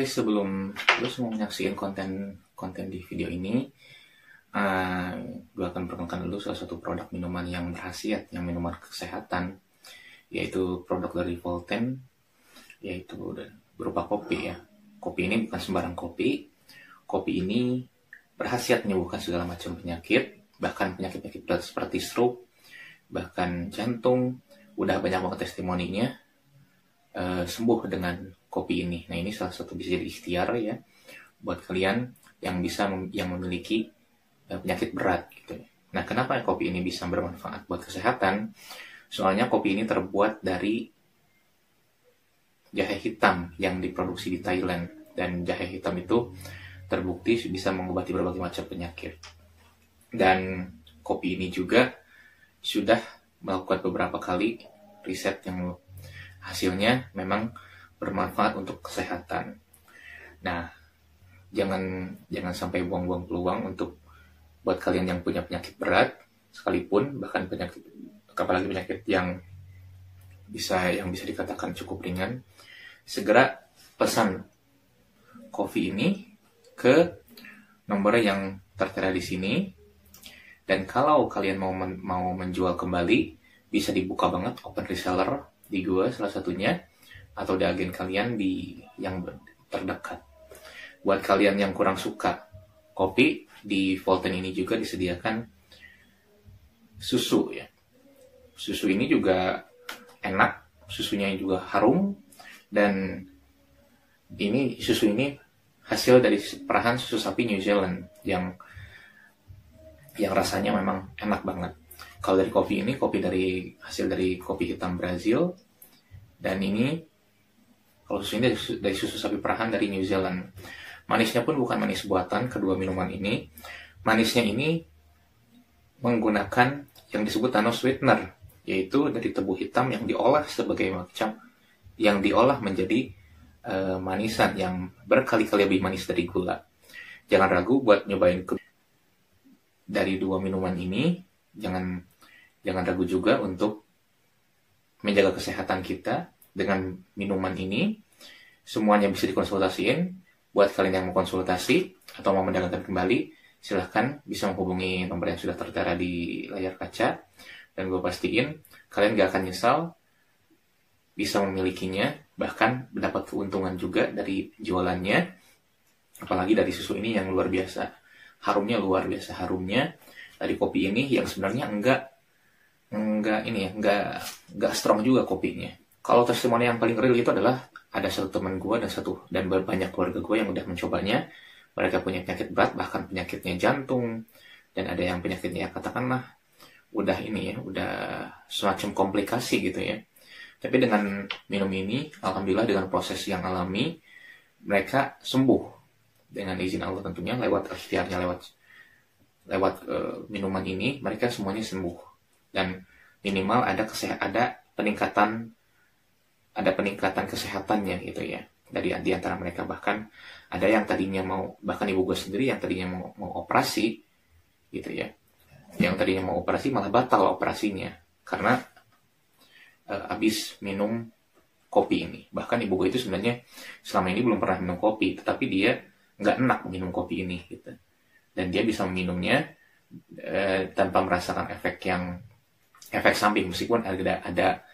sebelum lu semua menyaksikan konten di video ini, gue akan perkenalkan dulu salah satu produk minuman yang berkhasiat, yang minuman kesehatan, yaitu produk dari Volten, yaitu berupa kopi ya. Kopi ini bukan sembarang kopi. Kopi ini berkhasiat menyembuhkan segala macam penyakit, bahkan penyakit-penyakit berat seperti stroke, bahkan jantung. Udah banyak banget testimoninya sembuh dengan kopi ini. Nah, ini salah satu bisa jadi ikhtiar ya buat kalian yang yang memiliki penyakit berat gitu. Nah, kenapa kopi ini bisa bermanfaat buat kesehatan? Soalnya kopi ini terbuat dari jahe hitam yang diproduksi di Thailand, dan jahe hitam itu terbukti bisa mengobati berbagai macam penyakit. Dan kopi ini juga sudah melakukan beberapa kali riset yang hasilnya memang bermanfaat untuk kesehatan. Nah, jangan sampai buang-buang peluang untuk buat kalian yang punya penyakit berat sekalipun, bahkan apalagi penyakit yang bisa dikatakan cukup ringan, segera pesan kopi ini ke nomor yang tertera di sini. Dan kalau kalian mau menjual kembali, bisa dibuka banget open reseller di gua salah satunya, atau di agen kalian yang terdekat. Buat kalian yang kurang suka kopi, di Volten ini juga disediakan susu ya. Susu ini juga enak, susunya juga harum, dan susu ini hasil dari perahan susu sapi New Zealand yang rasanya memang enak banget. Kalau dari kopi ini, hasil dari kopi hitam Brazil, dan ini kalau susu ini dari susu sapi perahan dari New Zealand. Manisnya pun bukan manis buatan kedua minuman ini. Manisnya ini menggunakan yang disebut nano sweetener, yaitu dari tebu hitam yang diolah menjadi manisan yang berkali-kali lebih manis dari gula. Jangan ragu buat nyobain dari dua minuman ini. Jangan ragu juga untuk menjaga kesehatan kita dengan minuman ini. Semuanya bisa dikonsultasiin. Buat kalian yang mau konsultasi atau mau mendapatkan kembali, silahkan bisa menghubungi nomor yang sudah tertera di layar kaca, dan gue pastiin kalian gak akan nyesal bisa memilikinya, bahkan mendapat keuntungan juga dari jualannya. Apalagi dari susu ini yang luar biasa harumnya dari kopi ini, yang sebenarnya enggak strong juga kopinya. Kalau testimoni yang paling real itu adalah ada satu teman gue dan banyak keluarga gue yang udah mencobanya. Mereka punya penyakit berat, bahkan penyakitnya jantung, dan ada yang penyakitnya katakanlah udah semacam komplikasi gitu ya. Tapi dengan minum ini, alhamdulillah dengan proses yang alami, mereka sembuh dengan izin Allah tentunya, lewat ikhtiarnya, lewat minuman ini, mereka semuanya sembuh. Dan minimal ada peningkatan kesehatannya gitu ya di antara mereka. Bahkan ada yang tadinya bahkan ibu gue sendiri yang tadinya mau operasi gitu ya, yang tadinya mau operasi malah batal operasinya karena habis minum kopi ini. Bahkan ibu gue itu sebenarnya selama ini belum pernah minum kopi, tetapi dia nggak enak minum kopi ini gitu, dan dia bisa meminumnya tanpa merasakan efek samping, meskipun ada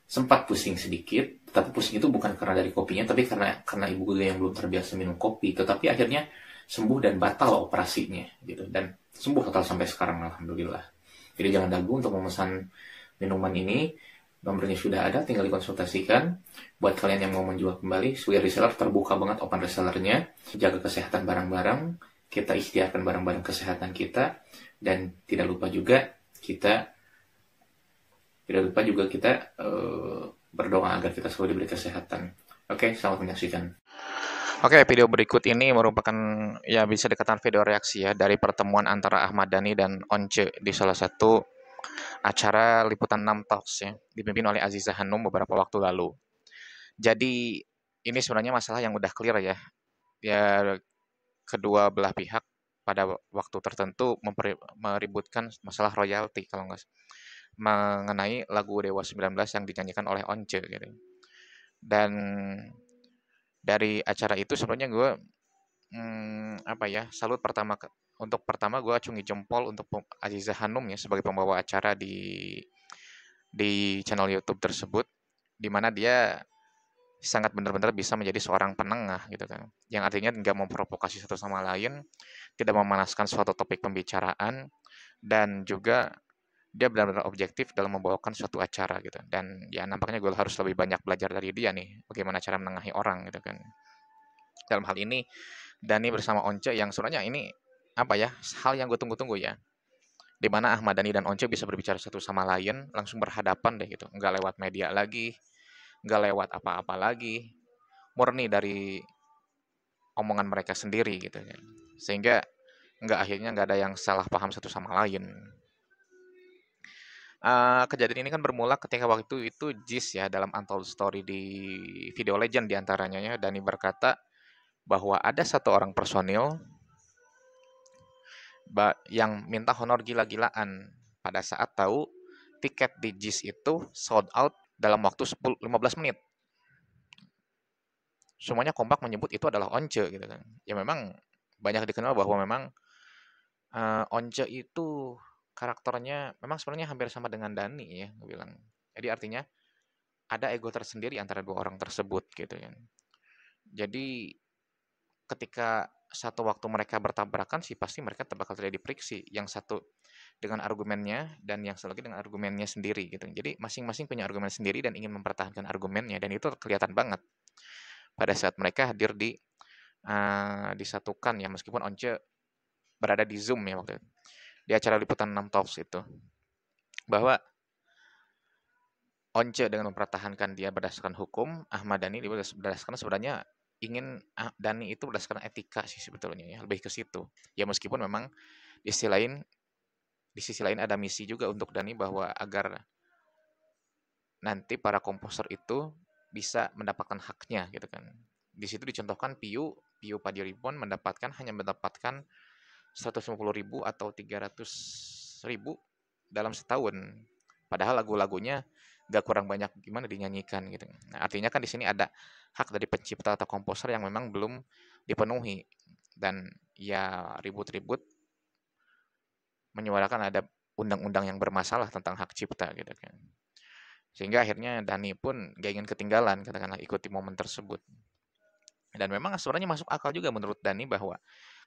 sempat pusing sedikit. Tapi pusing itu bukan karena dari kopinya, tapi karena ibu gue yang belum terbiasa minum kopi. Tetapi akhirnya sembuh dan batal operasinya gitu, dan sembuh total sampai sekarang, alhamdulillah. Jadi jangan ragu untuk memesan minuman ini. Nomornya sudah ada, tinggal dikonsultasikan. Buat kalian yang mau menjual kembali, sebagai reseller terbuka banget open resellernya. Jaga kesehatan barang-barang, kita ikhtiarkan barang-barang kesehatan kita, dan tidak lupa juga kita berdoa agar kita selalu diberi kesehatan. Oke, selamat menyaksikan. Oke, video berikut ini merupakan bisa dikatakan video reaksi ya dari pertemuan antara Ahmad Dhani dan Once di salah satu acara liputan 6 Talks ya, dipimpin oleh Aziza Hanum beberapa waktu lalu. Jadi ini sebenarnya masalah yang udah clear ya. Ya, kedua belah pihak pada waktu tertentu meributkan masalah royalti kalau nggak mengenai lagu Dewa 19 yang dinyanyikan oleh Once gitu. Dan dari acara itu sebenarnya gue apa ya, salut pertama gue acungi jempol untuk Aziza Hanum ya sebagai pembawa acara di channel YouTube tersebut, di mana dia sangat benar-benar bisa menjadi seorang penengah gitu kan, yang artinya nggak memprovokasi satu sama lain, tidak memanaskan suatu topik pembicaraan, dan juga dia benar-benar objektif dalam membawakan suatu acara gitu. Dan ya nampaknya gue harus lebih banyak belajar dari dia nih, bagaimana cara menengahi orang gitu kan. Dalam hal ini Dani bersama Once yang sebenarnya ini apa ya, hal yang gue tunggu-tunggu ya, di mana Ahmad Dhani dan Once bisa berbicara satu sama lain langsung berhadapan deh gitu, nggak lewat media lagi, nggak lewat apa-apa lagi, murni dari omongan mereka sendiri gitu kan, sehingga akhirnya nggak ada yang salah paham satu sama lain. Kejadian ini kan bermula ketika waktu itu Jis ya dalam Untold Story di Video Legend diantaranya ya, Dani berkata bahwa ada satu orang personil yang minta honor gila-gilaan pada saat tahu tiket di Jis itu sold out dalam waktu 15 menit. Semuanya kompak menyebut itu adalah Once gitu kan. Ya memang banyak dikenal bahwa memang Once itu karakternya memang sebenarnya hampir sama dengan Dani ya, gue bilang. Jadi artinya ada ego tersendiri antara dua orang tersebut gitu kan. Jadi ketika satu waktu mereka bertabrakan sih pasti mereka bakal terjadi friksi. Yang satu dengan argumennya dan yang satu lagi dengan argumennya sendiri gitu. Jadi masing-masing punya argumen sendiri dan ingin mempertahankan argumennya, dan itu kelihatan banget pada saat mereka hadir disatukan ya, meskipun Once berada di Zoom ya waktu itu, di acara liputan 6 Talks itu, bahwa Once dengan mempertahankan dia berdasarkan hukum, Ahmad Dhani berdasarkan sebenarnya ingin Dhani itu berdasarkan etika sih sebetulnya ya, lebih ke situ. Ya meskipun memang di sisi lain ada misi juga untuk Dhani bahwa agar nanti para komposer itu bisa mendapatkan haknya gitu kan. Di situ dicontohkan Piu Padiripon hanya mendapatkan 150.000 atau 300.000 dalam setahun. Padahal lagu-lagunya gak kurang banyak gimana dinyanyikan gitu. Nah, artinya kan di sini ada hak dari pencipta atau komposer yang memang belum dipenuhi, dan ya ribut-ribut menyuarakan ada undang-undang yang bermasalah tentang hak cipta gitu kan. Sehingga akhirnya Dani pun gak ingin ketinggalan katakanlah ikuti momen tersebut. Dan memang sebenarnya masuk akal juga menurut Dani bahwa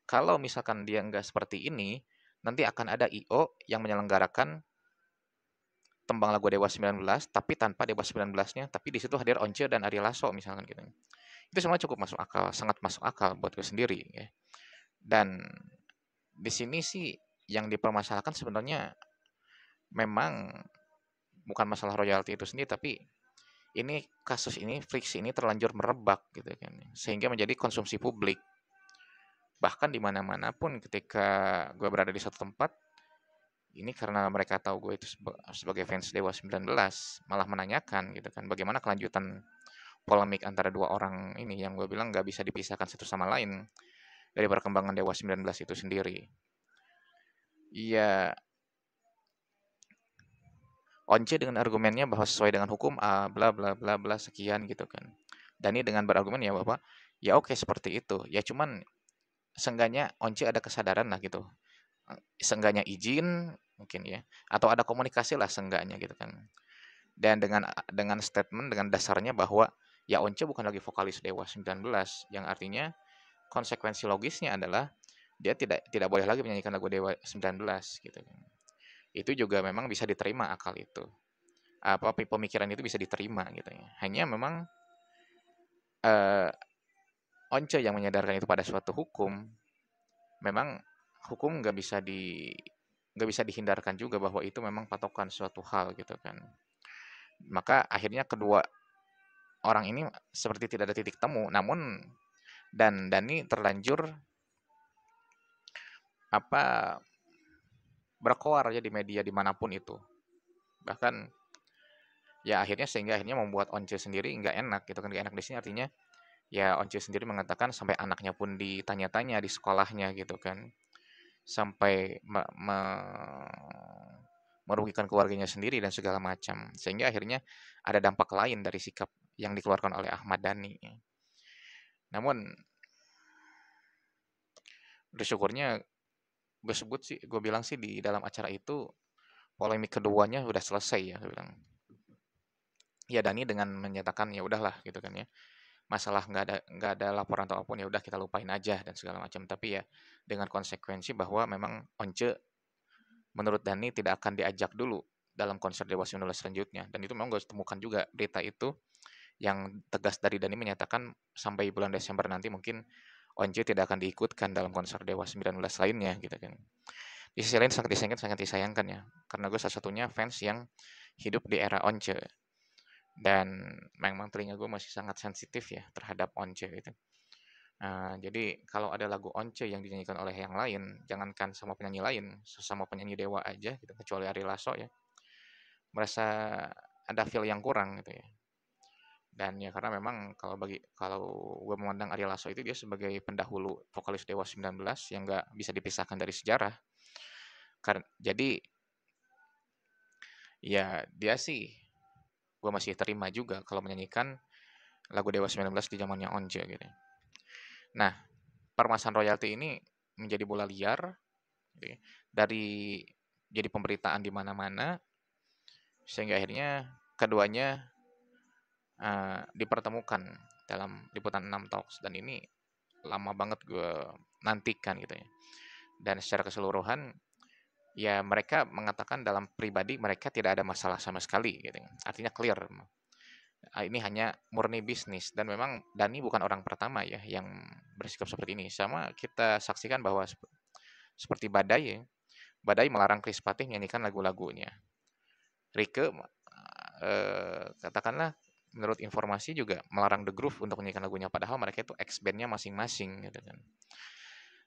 kalau misalkan dia nggak seperti ini, nanti akan ada IO yang menyelenggarakan tembang lagu Dewa 19 tapi tanpa Dewa 19-nya, tapi di situ hadir Once dan Ari Lasso misalkan gitu. Itu semua cukup masuk akal, sangat masuk akal buat gue sendiri ya. Dan di sini sih yang dipermasalahkan sebenarnya memang bukan masalah royalti itu sendiri, tapi ini kasus ini friksi ini terlanjur merebak gitu kan, sehingga menjadi konsumsi publik. Bahkan di mana-mana pun ketika gue berada di satu tempat, ini karena mereka tahu gue itu sebagai fans Dewa 19, malah menanyakan gitu kan, bagaimana kelanjutan polemik antara dua orang ini yang gue bilang nggak bisa dipisahkan satu sama lain dari perkembangan Dewa 19 itu sendiri. Iya, Once dengan argumennya bahwa sesuai dengan hukum bla bla bla bla sekian gitu kan. Dani dengan berargumen ya bahwa ya oke seperti itu. Ya cuman seenggaknya Once ada kesadaran lah gitu. Seenggaknya izin mungkin ya, atau ada komunikasi lah seenggaknya gitu kan. Dan dengan statement dengan dasarnya bahwa ya Once bukan lagi vokalis Dewa 19, yang artinya konsekuensi logisnya adalah dia tidak boleh lagi menyanyikan lagu Dewa 19 gitu kan. Itu juga memang bisa diterima akal itu. Apa pemikiran itu bisa diterima gitu ya. Hanya memang eh, Once yang menyadarkan itu pada suatu hukum, memang hukum nggak bisa dihindarkan juga bahwa itu memang patokan suatu hal gitu kan. Maka akhirnya kedua orang ini seperti tidak ada titik temu, namun Dani terlanjur apa berkoar ya di media dimanapun itu. Bahkan ya sehingga akhirnya membuat Once sendiri nggak enak gitu kan. Nggak enak di sini artinya ya Once sendiri mengatakan sampai anaknya pun ditanya-tanya di sekolahnya gitu kan, sampai merugikan keluarganya sendiri dan segala macam, sehingga akhirnya ada dampak lain dari sikap yang dikeluarkan oleh Ahmad Dhani. Namun bersyukurnya gue bilang sih di dalam acara itu polemik keduanya udah selesai ya, gue bilang. Ya Dani dengan menyatakan ya udahlah gitu kan ya. Masalah nggak ada laporan atau apapun ya udah kita lupain aja dan segala macam. Tapi ya dengan konsekuensi bahwa memang Once menurut Dani tidak akan diajak dulu dalam konser Dewa 19 selanjutnya. Dan itu memang gue temukan juga berita itu yang tegas dari Dani menyatakan sampai bulan Desember nanti mungkin Once tidak akan diikutkan dalam konser Dewa 19 lainnya gitu kan. Di sisi lain sangat disayangkan ya, karena gue salah satunya fans yang hidup di era Once dan memang telinga gue masih sangat sensitif ya terhadap Once itu. Jadi kalau ada lagu Once yang dinyanyikan oleh yang lain, jangankan sama penyanyi lain, sesama penyanyi Dewa aja gitu, kecuali Ari Lasso ya, merasa ada feel yang kurang gitu ya. Dan ya karena memang kalau gue memandang Ari Lasso itu dia sebagai pendahulu vokalis Dewa 19 yang nggak bisa dipisahkan dari sejarah. Jadi ya dia sih gue masih terima juga kalau menyanyikan lagu Dewa 19 di zamannya Once gitu. Nah, permasalahan royalti ini menjadi bola liar gitu ya, dari jadi pemberitaan di mana-mana sehingga akhirnya keduanya dipertemukan dalam liputan 6 Talks dan ini lama banget gue nantikan gitu ya. Dan secara keseluruhan ya mereka mengatakan dalam pribadi mereka tidak ada masalah sama sekali gitu. Artinya clear. Ini hanya murni bisnis dan memang Dani bukan orang pertama ya yang bersikap seperti ini. Sama kita saksikan bahwa seperti Badai ya. Badai melarang Chris Patih menyanyikan lagu-lagunya. Rike katakanlah menurut informasi juga melarang The Groove untuk menyanyikan lagunya padahal mereka itu ex bandnya masing-masing gitu kan.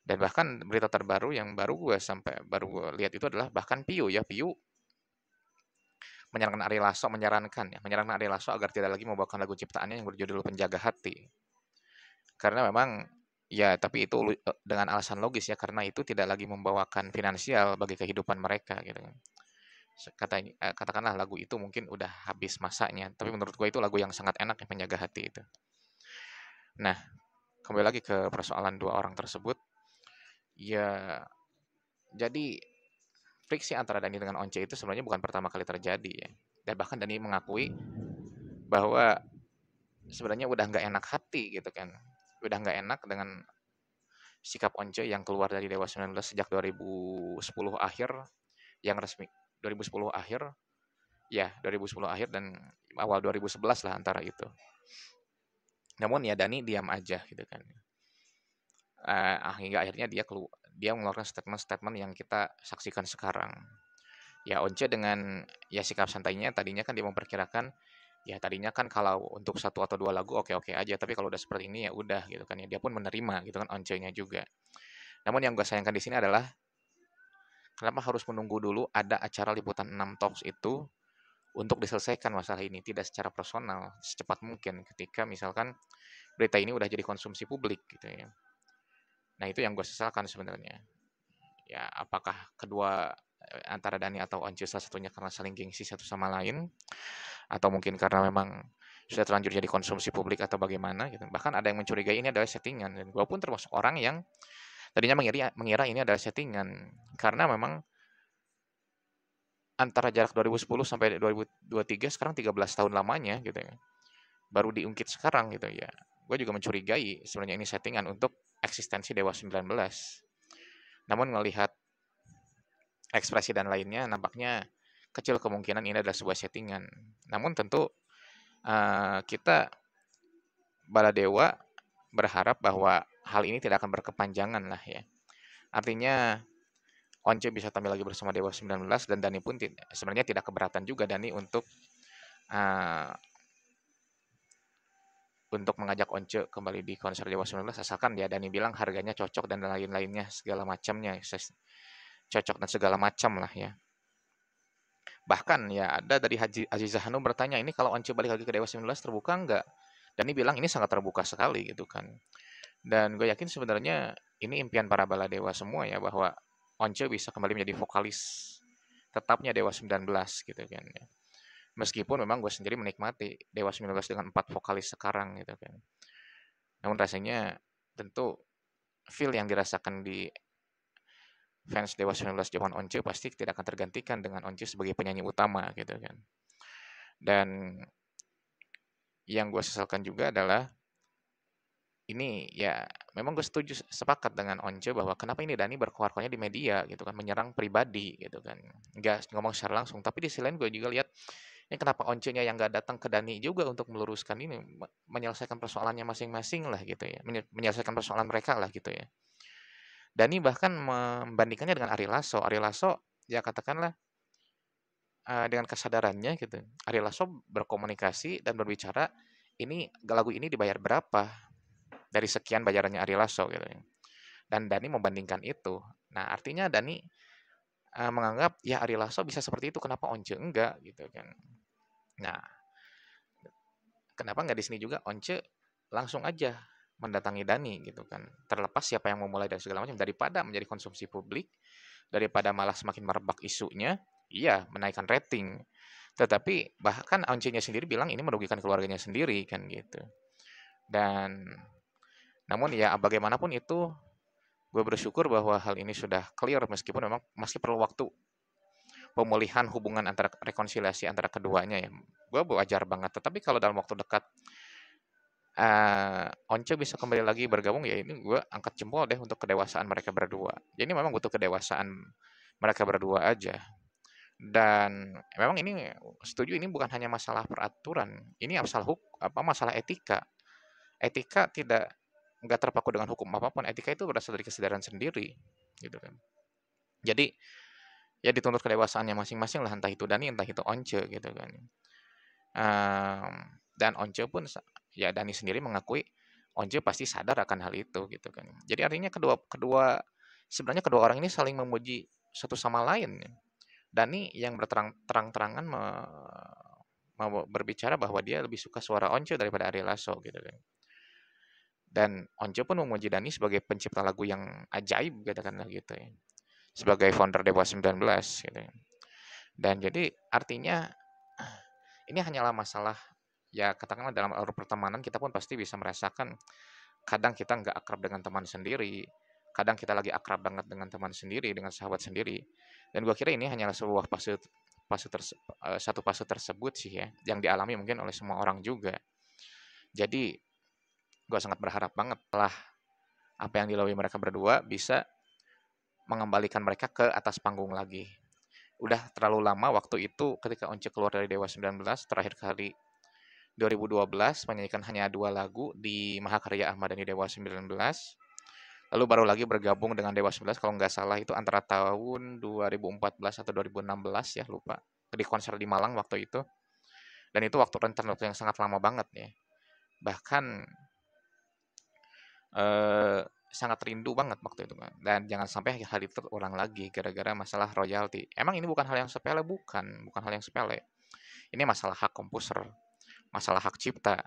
Dan bahkan berita terbaru yang baru gue lihat itu adalah bahkan Piu menyarankan Ari Lasso agar tidak lagi membawakan lagu ciptaannya yang berjudul Penjaga Hati. Karena memang ya tapi itu dengan alasan logis ya karena itu tidak lagi membawakan finansial bagi kehidupan mereka gitu kan. Katakanlah lagu itu mungkin udah habis masanya, tapi menurut gue itu lagu yang sangat enak yang Penjaga Hati itu. Nah, kembali lagi ke persoalan dua orang tersebut, ya jadi friksi antara Dani dengan Once itu sebenarnya bukan pertama kali terjadi ya. Dan bahkan Dani mengakui bahwa sebenarnya udah nggak enak hati gitu kan. Udah nggak enak dengan sikap Once yang keluar dari Dewa 19 sejak 2010 akhir, yang resmi 2010 akhir, ya 2010 akhir dan awal 2011 lah antara itu. Namun ya Dani diam aja gitu kan. Hingga akhirnya dia mengeluarkan statement-statement yang kita saksikan sekarang. Ya Once dengan ya sikap santainya tadinya kan dia memperkirakan ya tadinya kan kalau untuk satu atau dua lagu oke-oke aja tapi kalau udah seperti ini ya udah gitu kan ya dia pun menerima gitu kan Once-nya juga. Namun yang gue sayangkan di sini adalah kenapa harus menunggu dulu ada acara liputan 6 Talks itu untuk diselesaikan masalah ini tidak secara personal secepat mungkin ketika misalkan berita ini udah jadi konsumsi publik gitu ya. Nah itu yang gue sesalkan sebenarnya. Ya apakah kedua antara Dani atau Once salah satunya karena saling gengsi satu sama lain atau mungkin karena memang sudah terlanjur jadi konsumsi publik atau bagaimana gitu. Bahkan ada yang mencurigai ini adalah settingan dan gue pun termasuk orang yang tadinya mengira ini adalah settingan karena memang antara jarak 2010 sampai 2023 sekarang 13 tahun lamanya gitu ya. Baru diungkit sekarang gitu ya. Gue juga mencurigai sebenarnya ini settingan untuk eksistensi Dewa 19. Namun melihat ekspresi dan lainnya nampaknya kecil kemungkinan ini adalah sebuah settingan. Namun tentu kita Baladewa berharap bahwa hal ini tidak akan berkepanjangan lah ya. Artinya Once bisa tampil lagi bersama Dewa 19 dan Dani pun sebenarnya tidak keberatan juga Dani uh, untuk mengajak Once kembali di konser Dewa 19 asalkan dia Dani bilang harganya cocok dan lain-lainnya segala macamnya cocok dan segala macam lah ya. Bahkan ya ada dari Aziza Hanum bertanya ini kalau Once balik lagi ke Dewa 19 terbuka enggak? Dani bilang ini sangat terbuka sekali gitu kan. Dan gue yakin sebenarnya ini impian para baladewa semua ya bahwa Once bisa kembali menjadi vokalis tetapnya Dewa 19 gitu kan ya. Meskipun memang gue sendiri menikmati Dewa 19 dengan 4 vokalis sekarang gitu kan. Namun rasanya tentu feel yang dirasakan di fans Dewa 19 zaman Once pasti tidak akan tergantikan dengan Once sebagai penyanyi utama gitu kan. Dan yang gue sesalkan juga adalah ini ya memang gue setuju sepakat dengan Once bahwa kenapa ini Dani berkoar-koarnya di media gitu kan, menyerang pribadi gitu kan, nggak ngomong secara langsung. Tapi di sisi lain gue juga lihat ini kenapa Once-nya yang nggak datang ke Dani juga untuk meluruskan ini, menyelesaikan persoalannya masing-masing lah gitu ya, menyelesaikan persoalan mereka lah gitu ya. Dani bahkan membandingkannya dengan Ari Lasso. Ari Lasso ya katakanlah dengan kesadarannya gitu, Ari Lasso berkomunikasi dan berbicara ini lagu ini dibayar berapa dari sekian bayarannya Ari Lasso gitu ya. Dan Dani membandingkan itu. Nah, artinya Dani menganggap ya Ari Lasso bisa seperti itu, kenapa Once enggak gitu kan. Nah, kenapa nggak di sini juga Once langsung aja mendatangi Dani gitu kan. Terlepas siapa yang memulai dan segala macam, daripada menjadi konsumsi publik, daripada malah semakin merebak isunya, iya menaikkan rating. Tetapi bahkan Once-nya sendiri bilang ini merugikan keluarganya sendiri kan gitu. Dan namun ya bagaimanapun itu gue bersyukur bahwa hal ini sudah clear meskipun memang masih perlu waktu pemulihan hubungan antara rekonsiliasi antara keduanya ya. Gue wajar banget. Tetapi kalau dalam waktu dekat Once bisa kembali lagi bergabung ya ini gue angkat jempol deh untuk kedewasaan mereka berdua. Jadi memang butuh kedewasaan mereka berdua aja. Dan memang ini setuju ini bukan hanya masalah peraturan, ini masalah etika. Etika tidak nggak terpaku dengan hukum apapun. Etika itu berasal dari kesadaran sendiri, gitu kan. Jadi ya dituntut kedewasaannya masing-masing lah, entah itu Dani, entah itu Once, gitu kan. Dan Once pun ya Dani sendiri mengakui Once pasti sadar akan hal itu, gitu kan. Jadi artinya kedua kedua sebenarnya kedua orang ini saling memuji satu sama lain. Dani yang terang-terangan mau berbicara bahwa dia lebih suka suara Once daripada Ari Lasso gitu kan. Dan Once pun memuji Dani sebagai pencipta lagu yang ajaib katakanlah gitu ya. Sebagai founder Dewa 19 gitu ya. Dan jadi artinya ini hanyalah masalah ya katakanlah dalam alur pertemanan kita pun pasti bisa merasakan kadang kita nggak akrab dengan teman sendiri, kadang kita lagi akrab banget dengan teman sendiri, dengan sahabat sendiri. Dan gua kira ini hanyalah sebuah satu fase tersebut sih ya, yang dialami mungkin oleh semua orang juga. Jadi gua sangat berharap banget lah apa yang dilalui mereka berdua bisa mengembalikan mereka ke atas panggung lagi. Udah terlalu lama waktu itu ketika Once keluar dari Dewa 19 terakhir kali 2012 menyanyikan hanya 2 lagu di Mahakarya Ahmad Dhani Dewa 19. Lalu baru lagi bergabung dengan Dewa 11 kalau nggak salah itu antara tahun 2014 atau 2016 ya lupa. Di konser di Malang waktu itu. Dan itu rentang waktu yang sangat lama banget ya. Bahkan sangat rindu banget waktu itu. Dan jangan sampai hal itu terulang lagi gara-gara masalah royalti. Emang ini bukan hal yang sepele, bukan hal yang sepele. Ini masalah hak komposer, masalah hak cipta,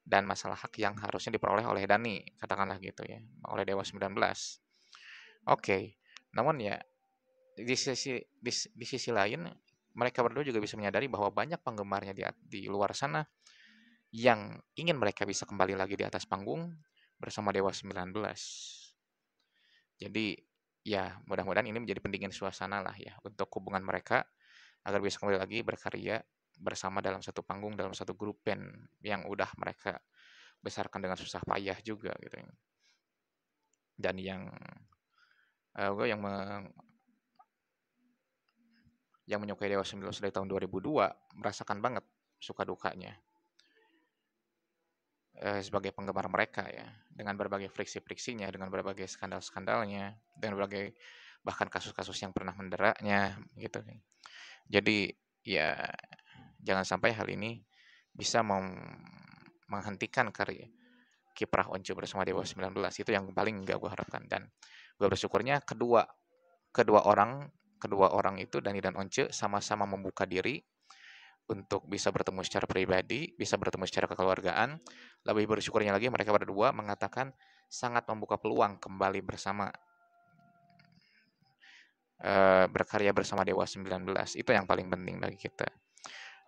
dan masalah hak yang harusnya diperoleh oleh Dani, katakanlah gitu ya, oleh Dewa 19. Oke, namun ya di sisi lain mereka berdua juga bisa menyadari bahwa banyak penggemarnya di luar sana yang ingin mereka bisa kembali lagi di atas panggung bersama Dewa 19. Jadi ya mudah-mudahan ini menjadi pendingin suasana lah ya untuk hubungan mereka agar bisa kembali lagi berkarya bersama dalam satu panggung, dalam satu grup band yang udah mereka besarkan dengan susah payah juga gitu. Dan gue yang menyukai Dewa 19 dari tahun 2002 merasakan banget suka dukanya sebagai penggemar mereka ya, dengan berbagai friksi-friksinya, dengan berbagai skandal-skandalnya, dengan berbagai bahkan kasus-kasus yang pernah menderanya gitu. Jadi ya jangan sampai hal ini bisa menghentikan karya kiprah Once bersama Dewa 19. Itu yang paling enggak gue harapkan. Dan gue bersyukurnya kedua orang itu Dani dan Once sama-sama membuka diri untuk bisa bertemu secara pribadi, bisa bertemu secara kekeluargaan. Lebih bersyukurnya lagi mereka berdua mengatakan sangat membuka peluang kembali bersama berkarya bersama Dewa 19. Itu yang paling penting bagi kita.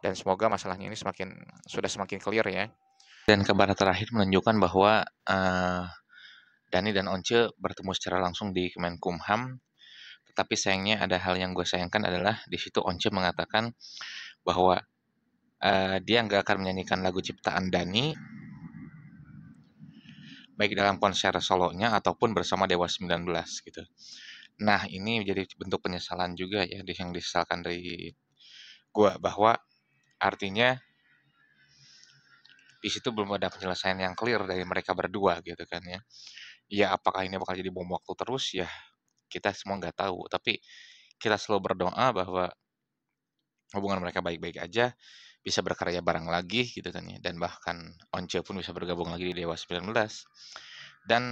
Dan semoga masalahnya ini sudah semakin clear ya. Dan kabar terakhir menunjukkan bahwa Dani dan Once bertemu secara langsung di Kemenkumham. Tetapi sayangnya ada hal yang gue sayangkan adalah di situ Once mengatakan bahwa dia nggak akan menyanyikan lagu ciptaan Dani baik dalam konser solonya ataupun bersama Dewa 19 gitu. Nah, ini menjadi bentuk penyesalan juga ya yang disesalkan dari gue bahwa artinya di situ belum ada penyelesaian yang clear dari mereka berdua gitu kan ya. Ya apakah ini bakal jadi bom waktu terus ya kita semua nggak tahu. Tapi kita selalu berdoa bahwa hubungan mereka baik-baik aja, bisa berkarya bareng lagi gitu kan ya. Dan bahkan Once pun bisa bergabung lagi di Dewa 19. Dan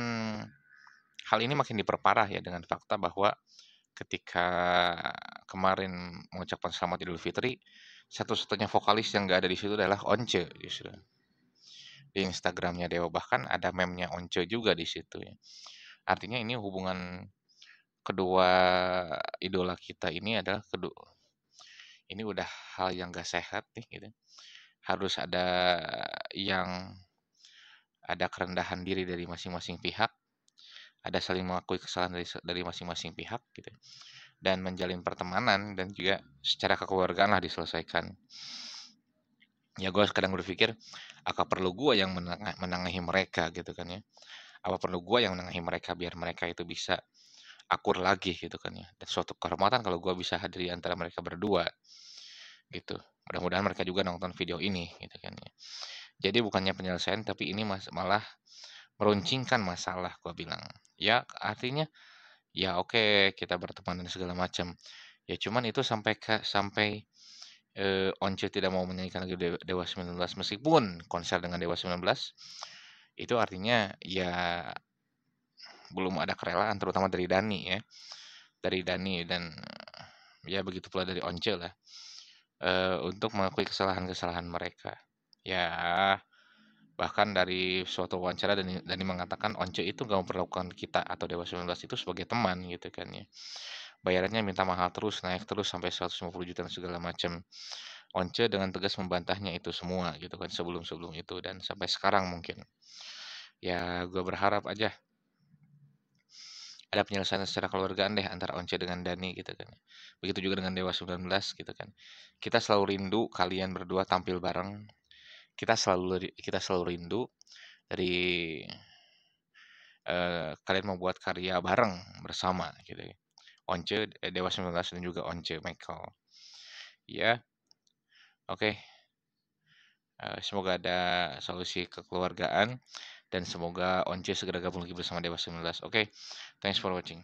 hal ini makin diperparah ya dengan fakta bahwa ketika kemarin mengucapkan selamat Idul Fitri, satu-satunya vokalis yang nggak ada di situ adalah Once justru. Di Instagramnya Dewa bahkan ada meme-nya Once juga di situ ya. Artinya ini hubungan kedua idola kita ini adalah ini udah hal yang gak sehat nih gitu. Harus yang ada kerendahan diri dari masing-masing pihak, ada saling mengakui kesalahan dari masing-masing pihak gitu. Dan menjalin pertemanan dan juga secara kekeluargaan lah diselesaikan. Ya gue kadang berpikir, apa perlu gue yang menengahi mereka gitu kan ya. Apa perlu gue yang menengahi mereka biar mereka itu bisa akur lagi gitu kan ya. Dan suatu kehormatan kalau gue bisa hadiri antara mereka berdua gitu. Mudah-mudahan mereka juga nonton video ini gitu kan ya. Jadi bukannya penyelesaian tapi ini malah meruncingkan masalah gue bilang. Ya artinya ya oke kita berteman dan segala macam. Ya cuman itu sampai Once tidak mau menyanyikan lagu Dewa 19 meskipun konser dengan Dewa 19 itu artinya ya belum ada kerelaan terutama dari Dani ya. Dari Dani dan ya begitu pula dari Once lah. Untuk mengakui kesalahan-kesalahan mereka. Ya bahkan dari suatu wawancara Dani mengatakan Once itu gak memperlakukan kita atau Dewa 19 itu sebagai teman gitu kan ya. Bayarannya minta mahal terus, naik terus sampai 150 juta dan segala macam. Once dengan tegas membantahnya itu semua gitu kan sebelum-sebelum itu dan sampai sekarang mungkin. Ya gue berharap aja ada penyelesaian secara keluargaan deh antara Once dengan Dani gitu kan. Begitu juga dengan Dewa 19 gitu kan. Kita selalu rindu kalian berdua tampil bareng. Kita selalu rindu dari kalian membuat karya bareng bersama gitu ya. Once Dewa 19 dan juga Once Michael. Ya, oke. Semoga ada solusi kekeluargaan dan semoga Once segera gabung lagi bersama Dewa 19. Oke, thanks for watching.